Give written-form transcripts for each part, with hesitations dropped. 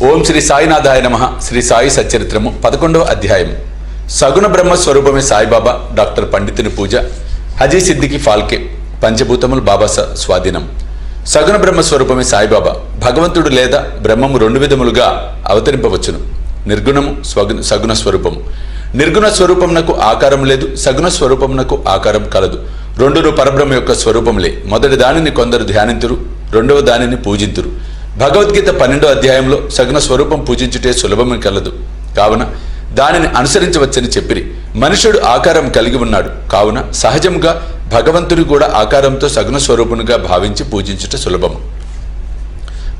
ఓం శ్రీ సాయినాథాయ నమః. శ్రీ సాయి సచ్చరిత్రము 11వ అధ్యాయం. సగుణ బ్రహ్మ స్వరూపమే సాయిబాబా. డాక్టర్ పండితుని పూజ. హజీ సిద్దికి ఫాల్కే. పంచభూతములు బాబా స్వాధీనం. సగుణ బ్రహ్మ స్వరూపమే సాయిబాబా. భగవంతుడు లేదా బ్రహ్మము రెండు విధములుగా అవతరింపవచ్చును. నిర్గుణము, సగుణ స్వరూపము. నిర్గుణ స్వరూపమునకు ఆకారం లేదు, సగుణ స్వరూపమునకు ఆకారం కలదు. రెండును పరబ్రహ్మ యొక్క స్వరూపములే. మొదటి దానిని కొందరు ధ్యానింతురు, రెండవ దానిని పూజింతురు. భగవద్గీత 12వ అధ్యాయంలో సగుణ స్వరూపం పూజించుటే సులభమే కలదు, కావున దానిని అనుసరించవచ్చని చెప్పిరి. మనుషుడు ఆకారం కలిగి ఉన్నాడు, కావున సహజంగా భగవంతుడు కూడా ఆకారంతో సగుణ స్వరూపునిగా భావించి పూజించుట సులభము.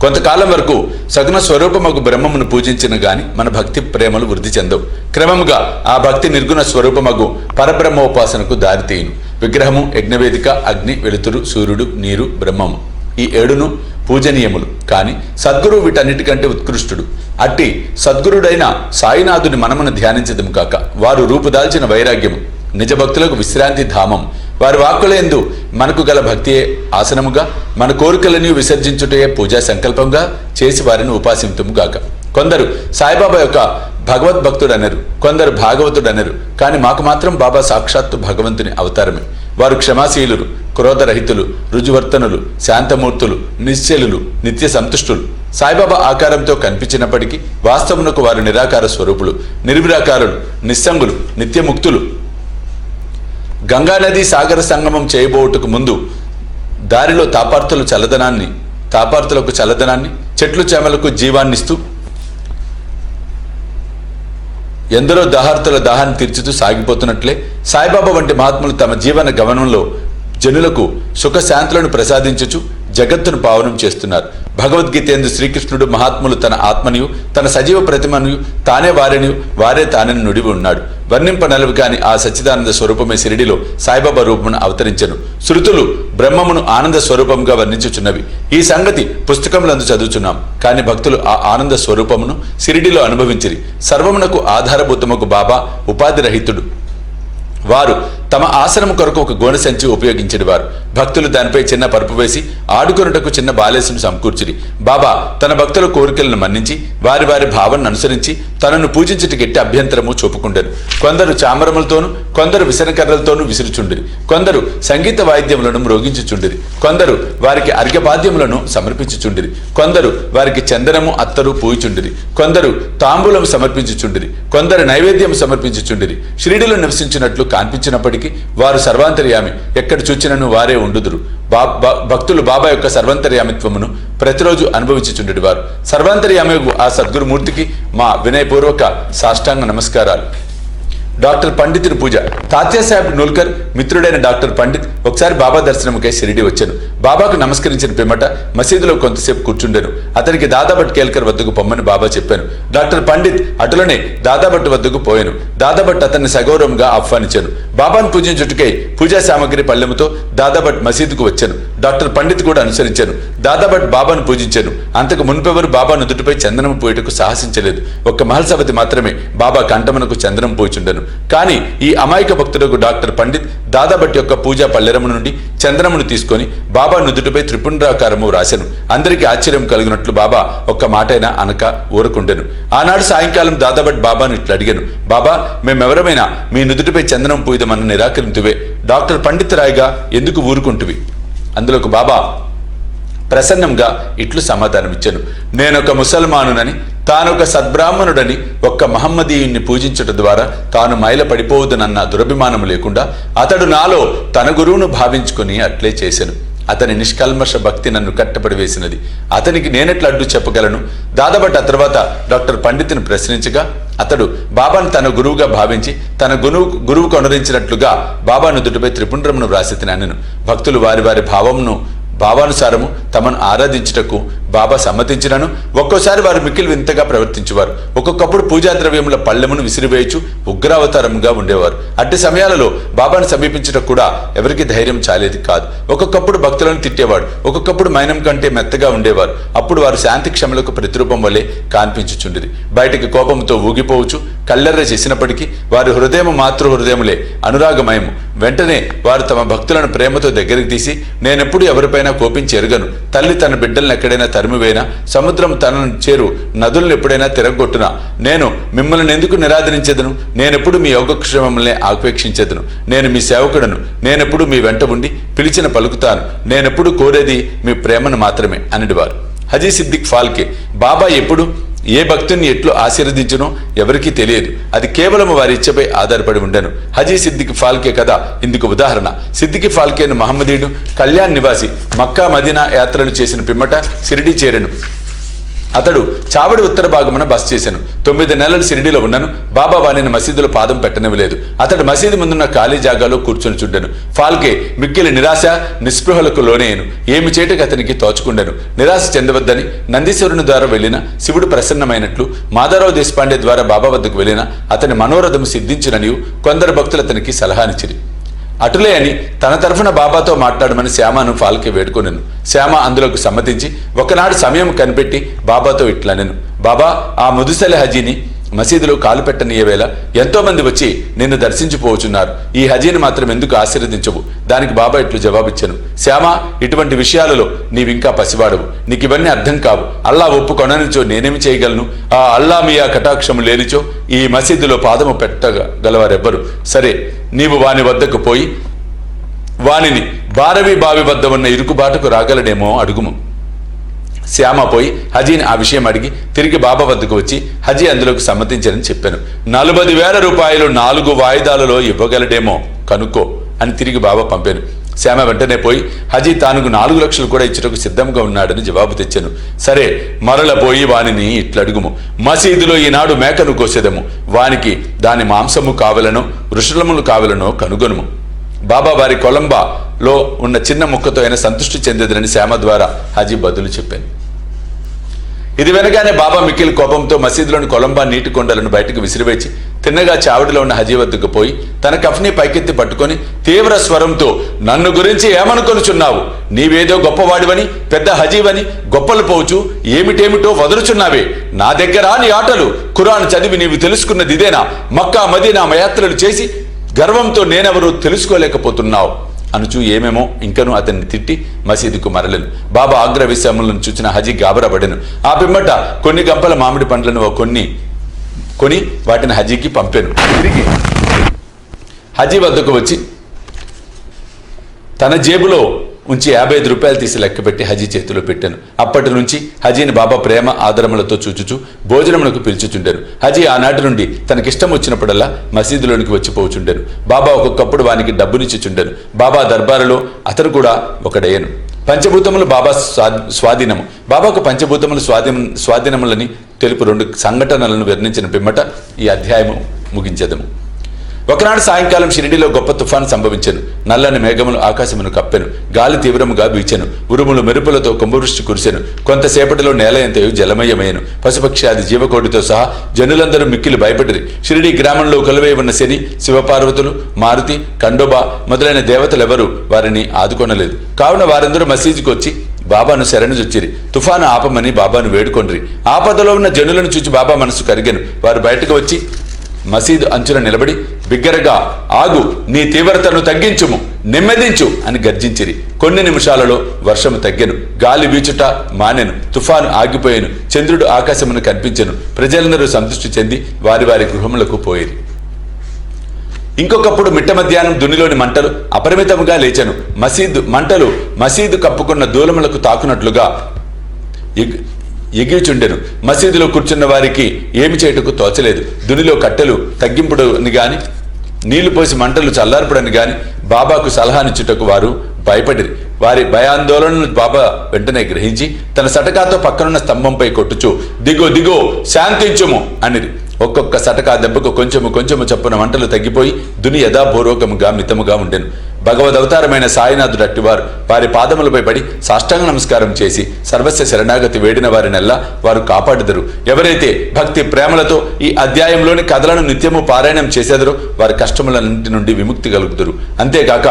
కొంతకాలం వరకు సగుణ స్వరూపమగు బ్రహ్మమును పూజించిన గాని మన భక్తి ప్రేమలు వృద్ధి చెందవు. క్రమముగా ఆ భక్తి నిర్గుణ స్వరూపమగు పరబ్రహ్మోపాసనకు దారితీయును. విగ్రహము, యజ్ఞవేదిక, అగ్ని, వెలుతురు, సూర్యుడు, నీరు, బ్రహ్మము ఈ 7ను పూజనీయములు. కాని సద్గురువు వీటన్నిటికంటే ఉత్కృష్టుడు. అట్టి సద్గురుడైన సాయినాథుని మనమును ధ్యానించదము కాక వారు రూపుదాల్చిన వైరాగ్యము నిజ భక్తులకు విశ్రాంతి ధామం. వారి వాక్కులందు మనకు గల భక్తియే ఆసనముగా, మన కోరికలని విసర్జించుటయే పూజా సంకల్పంగా చేసి వారిని ఉపాసింతుము గాక. కొందరు సాయిబాబా యొక్క భగవద్భక్తుడనరు, కొందరు భాగవతుడనరు. కానీ మాకు మాత్రం బాబా సాక్షాత్తు భగవంతుని అవతారమే. వారు క్షమాశీలురు, క్రోధరహితులు, రుజువర్తనులు, శాంతమూర్తులు, నిశ్చలులు, నిత్య సంతుష్టులు. సాయిబాబా ఆకారంతో కనిపించినప్పటికీ వాస్తవమునకు వారు నిరాకార స్వరూపులు, నిర్విరాకారులు, నిస్సంగులు, నిత్యముక్తులు. గంగానది సాగర సంగమం చేయబోటుకు ముందు దారిలో తాపార్తులకు చల్లదనాన్ని, చెట్లు చేమలకు జీవాన్నిస్తూ ఎందరో దాహార్తుల దాహాన్ని తీర్చుతూ సాగిపోతున్నట్లే సాయిబాబా వంటి మహాత్ములు తమ జీవన గమనంలో జనులకు సుఖశాంతులను ప్రసాదించుచు జగత్తును పావనం చేస్తున్నారు. భగవద్గీత యందు శ్రీకృష్ణుడు మహాత్ములు తన ఆత్మనియు తన సజీవ ప్రతిమను తానే వారిని వారే తానని నుడివి ఉన్నాడు. వర్ణింపనలవి కాని ఆ సచ్చిదానంద స్వరూపమే షిరిడిలో సాయిబాబా రూపమును అవతరించెను. శృతులు బ్రహ్మమును ఆనంద స్వరూపంగా వర్ణించుచున్నవి. ఈ సంగతి పుస్తకములందు చదువుచున్నాం. కాని భక్తులు ఆ ఆనంద స్వరూపమును షిరిడిలో అనుభవించిరి. సర్వమునకు ఆధారభూతముకు బాబా ఉపాధిరహితుడు. వారు తమ ఆసనము కొరకు ఒక గోనె సంచి ఉపయోగించేది. వారు భక్తులు దానిపై చిన్న పరుపు వేసి ఆడుకొనుటకు చిన్న బాలేసును సమకూర్చిరి. బాబా తన భక్తుల కోరికలను మన్నించి వారి వారి భావనను అనుసరించి తనను పూజించుటకు ఎట్టి అభ్యంతరము చూపుకుండెను. కొందరు చామరములతోనూ, కొందరు విసనకర్రలతోనూ విసురుచుండిరి. కొందరు సంగీత వాయిద్యములను మ్రోగించుచుండిరి. కొందరు వారికి అర్ఘ్యపాద్యములను సమర్పించుచుండిరి. కొందరు వారికి చందనము, అత్తరు పూయుచుండిరి. కొందరు తాంబూలం సమర్పించుచుండిరి. కొందరు నైవేద్యం సమర్పించుచుండిరి. షిరిడిలో నివసించినట్లు కాన్పించినప్పటికీ వారు సర్వాంతర్యామి, ఎక్కడ చూచినను వారే ఉండుదురు. భక్తులు బాబా యొక్క సర్వాంతర్యామిత్వమును ప్రతిరోజు అనుభవించుచుండేది. వారు సర్వాంతర్యామి ఆ సద్గురుమూర్తికి మా వినయపూర్వక సాష్టాంగ నమస్కారాలు. డాక్టర్ పండితుని పూజ. తాత్యాసాహెబ్ నూల్కర్ మిత్రుడైన డాక్టర్ పండిత్ ఒకసారి బాబా దర్శనముకై షిరిడి వచ్చాను. బాబాకు నమస్కరించిన పిమ్మట మసీదులో కొంతసేపు కూర్చుండాను. అతనికి దాదాభట్ కేల్కర్ వద్దకు పొమ్మని బాబా చెప్పాను. డాక్టర్ పండిత్ అటులనే దాదాభట్ వద్దకు పోయాను. దాదాభట్ అతన్ని సగౌరవంగా ఆహ్వానించాను. బాబాను పూజించుటకై పూజా సామగ్రి పళ్ళెముతో దాదాభట్ మసీదుకు వచ్చాను. డాక్టర్ పండిత్ కూడా అనుసరించాను. దాదాభట్ బాబాను పూజించాను. అంతకు మున్పెవరు బాబా నుదుటిపై చందనం పోయేటకు సాహసించలేదు. ఒక్క మహల్సవతి మాత్రమే బాబా కంఠమునకు చందనం పోయిచుండెను. కానీ ఈ అమాయక భక్తులకు డాక్టర్ పండిత్ దాదాభట్ యొక్క పూజా పల్లెరము నుండి చందనమును తీసుకొని బాబా నుదుటిపై త్రిపుండ్రాకారము రాశాను. అందరికీ ఆశ్చర్యం కలిగినట్లు బాబా ఒక్క మాటైనా అనక ఊరకుండెను. ఆనాడు సాయంకాలం దాదాభట్ బాబాను ఇట్లా అడిగాను, బాబా, మేమెవరమైనా మీ నుదుటిపై చందనం పూయదమని నిరాకరింతువే, డాక్టర్ పండిత్ రాయిగా ఎందుకు ఊరుకుంటువి? అందులోకి బాబా ప్రసన్నంగా ఇట్లు సమాధానమిచ్చాను, నేనొక ముసల్మానునని, తానొక సద్బ్రాహ్మణుడని, ఒక్క మహమ్మదీయుణ్ణి పూజించడం ద్వారా తాను మైల పడిపోవదనన్న దురభిమానము లేకుండా అతడు నాలో తన గురువును భావించుకుని అట్లే చేశాను. అతని నిష్కల్మష భక్తి నన్ను కట్టపడి వేసినది. అతనికి నేనెట్లా అడ్డు చెప్పగలను? దాదాభట్ ఆ తర్వాత డాక్టర్ పండితుని ప్రశ్నించగా అతడు బాబాను తన గురువుగా భావించి తన గురువుకు అనురించినట్లుగా బాబా నుదుటిపై త్రిపుండ్రమును వ్రాసి తినను. భక్తులు వారి వారి భావానుసారము తమను ఆరాధించుటకు బాబా సమ్మతించినను ఒక్కోసారి వారు మిక్కిలి వింతగా ప్రవర్తించేవారు. ఒక్కొక్కప్పుడు పూజా ద్రవ్యముల పళ్ళెమును విసిరివేయచు ఉగ్రావతారముగా ఉండేవారు. అట్టి సమయాలలో బాబాను సమీపించటకు కూడా ఎవరికి ధైర్యం చాలేది కాదు. ఒక్కొక్కప్పుడు భక్తులను తిట్టేవాడు. ఒక్కొక్కప్పుడు మైనం కంటే మెత్తగా ఉండేవారు. అప్పుడు వారు శాంతి క్షమలకు ప్రతిరూపం వలె కాన్పించుచుండిరి. బయటికి కోపంతో ఊగిపోవచ్చు కళ్ళెర్ర చేసినప్పటికీ వారి హృదయము మాతృ హృదయములే, అనురాగమయము. వెంటనే వారు తమ భక్తులను ప్రేమతో దగ్గరికి తీసి, నేనెప్పుడు ఎవరిపైనా కోపించి ఎరుగను, తల్లి తన బిడ్డలను ఎక్కడైనా తరిమివేనా, సముద్రం తనను చేరు నదులను ఎప్పుడైనా తిరగొట్టునా, నేను మిమ్మల్ని ఎందుకు నిరాదరించెదను? నేనెప్పుడు మీ యోగక్షేమములనే ఆపేక్షించెదను. నేను మీ సేవకుడను, నేనెప్పుడు మీ వెంట ఉండి పిలిచిన పలుకుతాను, నేనెప్పుడు కోరేది మీ ప్రేమను మాత్రమే అనిడివారు. హజీ సిద్దిక్ ఫాల్కే బాబా ఎప్పుడు ఏ భక్తుని ఎట్లు ఆశీర్వదించునో ఎవరికీ తెలియదు. అది కేవలం వారి ఇచ్చపై ఆధారపడి ఉండెను. హజీ సిద్దిక్ ఫాల్కే కదా ఇందుకు ఉదాహరణ. సిద్దికి ఫాల్కేను మహమ్మదీయుడు, కళ్యాణ్ నివాసి. మక్కా మదీనా యాత్రలు చేసిన పిమ్మట షిరిడీ చేరెను. అతడు చావడి ఉత్తర భాగమున బస చేశాను. 9 నెలలు షిరిడీలో ఉన్నాను. బాబా వారిని మసీదులో పాదం పెట్టనివ్వలేదు. అతడు మసీదు ముందున్న ఖాళీ జాగాలో కూర్చొని చుండెను. ఫాల్కే మిక్కిలి నిరాశ నిస్పృహలకు లోనేయను. ఏమి చేయటకు అతనికి తోచుకుండెను. నిరాశ చెందవద్దని నందీశ్వరుని ద్వారా వెళ్లిన శివుడు ప్రసన్నమైనట్లు మాధవరావు దేశపాండే ద్వారా బాబా వద్దకు వెళ్లిన అతని మనోరథము సిద్ధించిననియు కొందరు భక్తులు అతనికి సలహానిచ్చిరి. అటులే అని తన తరఫున బాబాతో మాట్లాడమని శ్యామను ఫాల్కే వేడుకొనెను. శ్యామ అందులోకి సమ్మతించి ఒకనాడు సమయం కనిపెట్టి బాబాతో ఇట్లనెను, బాబా, ఆ ముదుసలి హజీని మసీదులో కాలు పెట్టనీయవేళ ఎంతో మంది వచ్చి నిన్ను దర్శించిపోవచ్చున్నారు. ఈ హజీని మాత్రం ఎందుకు ఆశీర్వదించవు? దానికి బాబా ఇట్లు జవాబిచ్చాను, శ్యామ, ఇటువంటి విషయాలలో నీవింకా పసివాడవు. నీకు ఇవన్నీ అర్థం కావు. అల్లా ఒప్పుకొననిచో నేనేమి చేయగలను? ఆ అల్లా మియా కటాక్షము లేనిచో ఈ మసీదులో పాదము పెట్టగలవారెవ్వరు. సరే, నీవు వాని వద్దకు పోయి వానిని బారవి బావి వద్ద ఉన్న ఇరుకుబాటుకు రాగలడేమో అడుగుము. శ్యామ పోయి హజీని ఆ విషయం అడిగి తిరిగి బాబా వద్దకు వచ్చి హజీ అందులోకి సమ్మతించారని చెప్పాను. 40,000 రూపాయలు 4 వాయిదాలలో ఇవ్వగలడేమో కనుక్కో అని తిరిగి బాబా పంపాను. శ్యామ వెంటనే పోయి హజీ తానుకు 4 లక్షలు కూడా ఇచ్చుటకు సిద్ధంగా ఉన్నాడని జవాబు తెచ్చాను. సరే, మరల పోయి వానిని ఇట్లడుగుము, మసీదులో ఈనాడు మేకను కోసేదము, వానికి దాని మాంసము కావలనో వృషలములు కావలనో కనుగొనుము. బాబా వారి కొలంబాలో ఉన్న చిన్న ముక్కతో అయినా సంతృష్టి చెందేదని శ్యామ ద్వారా హజీ బదులు చెప్పాను. ఇది వినగానే బాబా మిక్కిలి కోపంతో మసీదులోని కొలంబా నీటి కొండలను బయటకు విసిరివేచి తిన్నగా చావిడిలో ఉన్న హజీ వద్దకు పోయి తన కఫ్ని పైకెత్తి పట్టుకొని తీవ్ర స్వరంతో, నన్ను గురించి ఏమనుకొనుచున్నావు? నీవేదో గొప్పవాడివని, పెద్ద హజీవని గొప్పలు పోవచ్చు ఏమిటేమిటో వదులుచున్నావే. నా దగ్గర నీ ఆటలు. ఖురాన్ చదివి నీవు తెలుసుకున్నది ఇదేనా? మక్కా మదీనా యాత్రలు చేసి గర్వంతో నేనెవరూ తెలుసుకోలేకపోతున్నావు అనుచు ఏమేమో ఇంకనూ అతన్ని తిట్టి మసీదుకు మరలను. బాబా ఆగ్రవిషములను చూచిన హజీ గాబరపడెను. ఆ పిమ్మట కొన్ని గంపల మామిడి పండ్లను కొని వాటిని హజీకి పంపాను. తిరిగి హజీ వద్దకు వచ్చి తన జేబులో ఉంచి 55 రూపాయలు తీసి లెక్కపెట్టి హజీ చేతిలో పెట్టాను. అప్పటి నుంచి హజీని బాబా ప్రేమ ఆదరములతో చూచుచు భోజనమునకు పిలుచుచుండాను. హజీ ఆనాటి నుండి తనకిష్టం వచ్చినప్పుడల్లా మసీదులోనికి వచ్చిపోచుండాను. బాబా ఒక్కొక్కప్పుడు వానికి డబ్బునిచ్చుచుండాను. బాబా దర్బారులో అతను కూడా ఒకడయ్యను. పంచభూతములు బాబా స్వాధీనము. బాబాకు పంచభూతములు స్వాధీనములని తెలుపు 2 సంఘటనలను వర్ణించిన పిమ్మట ఈ అధ్యాయము ముగించెదము. ఒకనాడు సాయంకాలం షిరిడీలో గొప్ప తుఫాను సంభవించెను. నల్లని మేఘములు ఆకాశమును కప్పెను. గాలి తీవ్రముగా వీచెను. ఉరుములు మెరుపులతో కుంభవృష్టి కురిసెను. కొంతసేపటిలో నేల ఎంతయు జలమయమయ్యను. పశుపక్షాది జీవకోటితో సహా జనులందరూ మిక్కిలి భయపడిరి. షిరిడీ గ్రామంలో కొలువై ఉన్న శని, శివపార్వతులు, మారుతి, ఖండోబా మొదలైన దేవతలెవరూ వారిని ఆదుకొనలేదు. కావున వారందరూ మసీదుకు వచ్చి బాబాను శరణుజొచ్చిరి. తుఫాను ఆపమని బాబాను వేడుకొండ్రి. ఆపదలో ఉన్న జనులను చూచి బాబా మనసు కరిగెను. వారు బయటకు వచ్చి మసీదు అంచున నిలబడి బిగ్గరగా, ఆగు, నీ తీవ్రతను తగ్గించుము, నెమ్మదించు అని గర్జించిరి. కొన్ని నిమిషాలలో వర్షము తగ్గెను. గాలి వీచుట మానెను. తుఫాను ఆగిపోయెను. చంద్రుడు ఆకాశమును కనిపించెను. ప్రజలందరూ సంతృష్టి చెంది వారి వారి గృహములకు పోయిరి. ఇంకొకప్పుడు మిట్ట మధ్యాహ్నం దునిలోని మంటలు అపరిమితముగా లేచెను. మంటలు మసీదు కప్పుకున్న దూలములకు తాకునట్లుగా ఎగిరిచుండెను. మసీదులో కూర్చున్న వారికి ఏమి చేయటకు తోచలేదు. దునిలో కట్టెలు తగ్గింపుడని గాని నీళ్లు పోసి మంటలు చల్లార్పుడని గాని బాబాకు సలహానిచ్చుటకు వారు భయపడిరి. వారి భయాందోళనను బాబా వెంటనే గ్రహించి తన సటకాతో పక్కనున్న స్తంభంపై కొట్టుచు, దిగో దిగో, శాంతించుము అనిది. ఒక్కొక్క సటకా దెబ్బకు కొంచెము చప్పున మంటలు తగ్గిపోయి దుని యథాపూర్వకముగా మితముగా ఉండెను. భగవదవతారమైన సాయినాథుడు అట్టివారు. వారి పాదములపై పడి సాష్టాంగ నమస్కారం చేసి సర్వస్వ శరణాగతి వేడిన వారినెల్లా వారు కాపాడుదరు. ఎవరైతే భక్తి ప్రేమలతో ఈ అధ్యాయంలోని కథలను నిత్యము పారాయణం చేసేదరో వారి కష్టములన్నింటి నుండి విముక్తి కలుగుదురు. అంతేగాక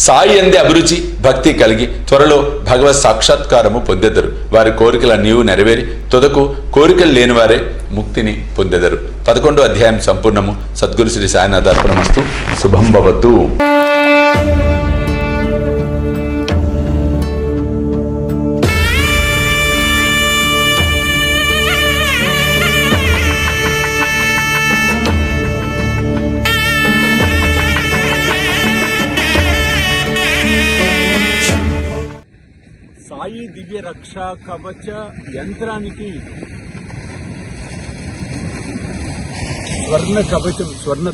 సాయి అందే అభిరుచి భక్తి కలిగి త్వరలో భగవత్ సాక్షాత్కారము పొందెదరు. వారి కోరికలన్నీ నెరవేరి తుదకు కోరికలు లేని వారే ముక్తిని పొందెదరు. 11వ అధ్యాయం సంపూర్ణము. సద్గురు శ్రీ సాయినాథ అర్పణమస్తు. శుభం భవతు. దివ్య రక్షా కవచ యంత్రానికి స్వర్ణ కవచం, స్వర్ణ